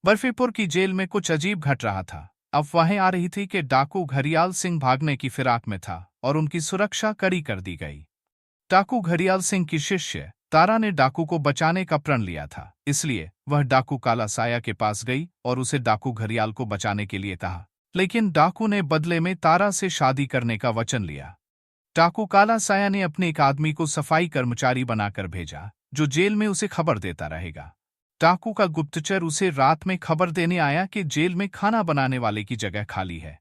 बर्फीपुर की जेल में कुछ अजीब घट रहा था। अफवाहें आ रही थी कि डाकू घड़ियाल सिंह भागने की फिराक में था और उनकी सुरक्षा कड़ी कर दी गई। डाकू घड़ियाल सिंह की शिष्य तारा ने डाकू को बचाने का प्रण लिया था, इसलिए वह डाकू काला साया के पास गई और उसे डाकू घड़ियाल को बचाने के लिए कहा। लेकिन डाकू ने बदले में तारा से शादी करने का वचन लिया। डाकू काला साया ने अपने एक आदमी को सफाई कर्मचारी बनाकर भेजा, जो जेल में उसे खबर देता रहेगा। डाकू का गुप्तचर उसे रात में खबर देने आया कि जेल में खाना बनाने वाले की जगह खाली है।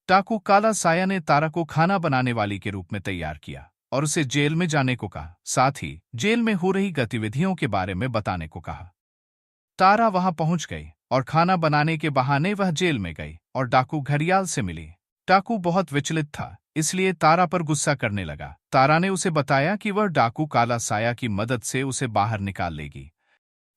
डाकू काला साया ने तारा को खाना बनाने वाली के रूप में तैयार किया और उसे जेल में जाने को कहा, साथ ही जेल में हो रही गतिविधियों के बारे में बताने को कहा। तारा वहां पहुंच गई और खाना बनाने के बहाने वह जेल में गई और डाकू घड़ियाल से मिली। डाकू बहुत विचलित था, इसलिए तारा पर गुस्सा करने लगा। तारा ने उसे बताया कि वह डाकू काला साया की मदद से उसे बाहर निकाल लेगी।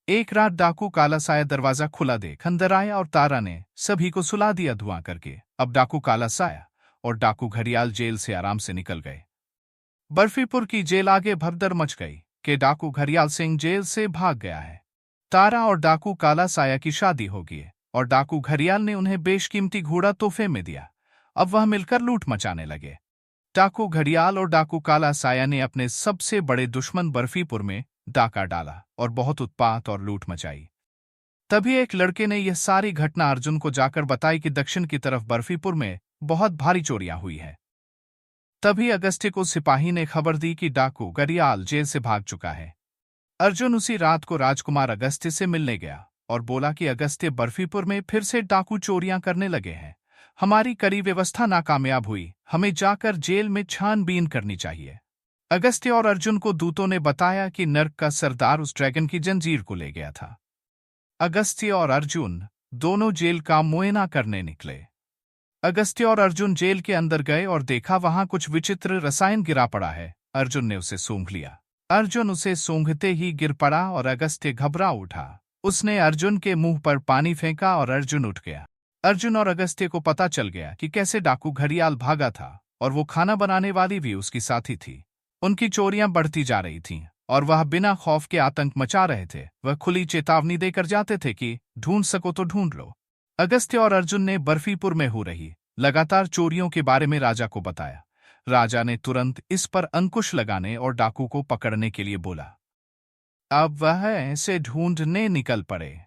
एक रात डाकू काला साया दरवाजा खुला देख अंदर आया और तारा ने सभी को सुला दिया धुआं करके। अब डाकू काला साया और डाकू घड़ियाल जेल से आराम से निकल गए। बर्फीपुर की जेल आगे भगदड़ मच गई कि डाकू घड़ियाल सिंह जेल से भाग गया है। तारा और डाकू काला साया की शादी होगी और डाकू घड़ियाल ने उन्हें बेशकीमती घोड़ा तोहफे में दिया। अब वह मिलकर लूट मचाने लगे। डाकू घड़ियाल और डाकू काला साया ने अपने सबसे बड़े दुश्मन बर्फीपुर में डाका डाला और बहुत उत्पात और लूट मचाई। तभी एक लड़के ने यह सारी घटना अर्जुन को जाकर बताई कि दक्षिण की तरफ बर्फीपुर में बहुत भारी चोरियां हुई है। तभी अगस्त्य को सिपाही ने खबर दी कि डाकू घड़ियाल जेल से भाग चुका है। अर्जुन उसी रात को राजकुमार अगस्त्य से मिलने गया और बोला कि अगस्त्य, बर्फीपुर में फिर से डाकू चोरियां करने लगे हैं। हमारी कड़ी व्यवस्था नाकामयाब हुई, हमें जाकर जेल में छानबीन करनी चाहिए। अगस्त्य और अर्जुन को दूतों ने बताया कि नर्क का सरदार उस ड्रैगन की जंजीर को ले गया था। अगस्त्य और अर्जुन दोनों जेल का मुआयना करने निकले। अगस्त्य और अर्जुन जेल के अंदर गए और देखा वहां कुछ विचित्र रसायन गिरा पड़ा है। अर्जुन ने उसे सूंघ लिया। अर्जुन उसे सूंघते ही गिर पड़ा और अगस्त्य घबरा उठा। उसने अर्जुन के मुंह पर पानी फेंका और अर्जुन उठ गया। अर्जुन और अगस्त्य को पता चल गया कि कैसे डाकू घड़ियाल भागा था और वो खाना बनाने वाली भी उसकी साथी थी। उनकी चोरियां बढ़ती जा रही थीं और वह बिना खौफ के आतंक मचा रहे थे। वह खुली चेतावनी देकर जाते थे कि ढूंढ सको तो ढूंढ लो। अगस्त्य और अर्जुन ने बर्फीपुर में हो रही लगातार चोरियों के बारे में राजा को बताया। राजा ने तुरंत इस पर अंकुश लगाने और डाकू को पकड़ने के लिए बोला। अब वह ऐसे ढूंढने निकल पड़े।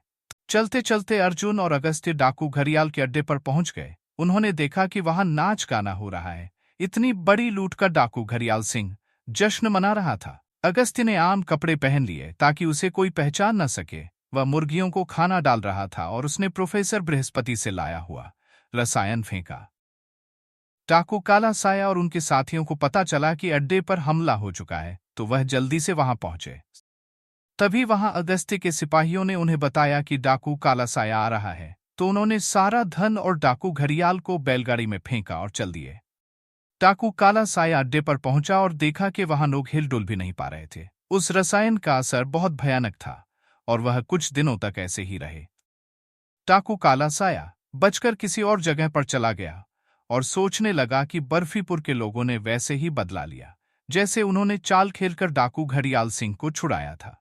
चलते चलते अर्जुन और अगस्त्य डाकू घड़ियाल के अड्डे पर पहुंच गए। उन्होंने देखा कि वहां नाच गाना हो रहा है। इतनी बड़ी लूट का डाकू घड़ियाल सिंह जश्न मना रहा था। अगस्त्य ने आम कपड़े पहन लिए ताकि उसे कोई पहचान न सके। वह मुर्गियों को खाना डाल रहा था और उसने प्रोफेसर बृहस्पति से लाया हुआ रसायन फेंका। डाकू काला साया और उनके साथियों को पता चला कि अड्डे पर हमला हो चुका है, तो वह जल्दी से वहां पहुंचे। तभी वहां अगस्त्य के सिपाहियों ने उन्हें बताया कि डाकू काला साया आ रहा है, तो उन्होंने सारा धन और डाकू घड़ियाल को बैलगाड़ी में फेंका और चल दिए। डाकू काला साया अड्डे पर पहुंचा और देखा कि वहां लोग हिलडुल भी नहीं पा रहे थे। उस रसायन का असर बहुत भयानक था और वह कुछ दिनों तक ऐसे ही रहे। डाकू काला साया बचकर किसी और जगह पर चला गया और सोचने लगा कि बर्फीपुर के लोगों ने वैसे ही बदला लिया जैसे उन्होंने चाल खेलकर डाकू घड़ियाल सिंह को छुड़ाया था।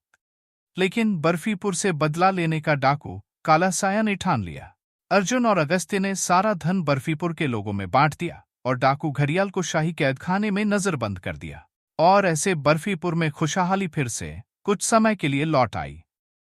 लेकिन बर्फीपुर से बदला लेने का डाकू काला साया ने ठान लिया। अर्जुन और अगस्त्य ने सारा धन बर्फीपुर के लोगों में बांट दिया और डाकू घड़ियाल को शाही कैदखाने में नजरबंद कर दिया। और ऐसे बर्फीपुर में खुशहाली फिर से कुछ समय के लिए लौट आई।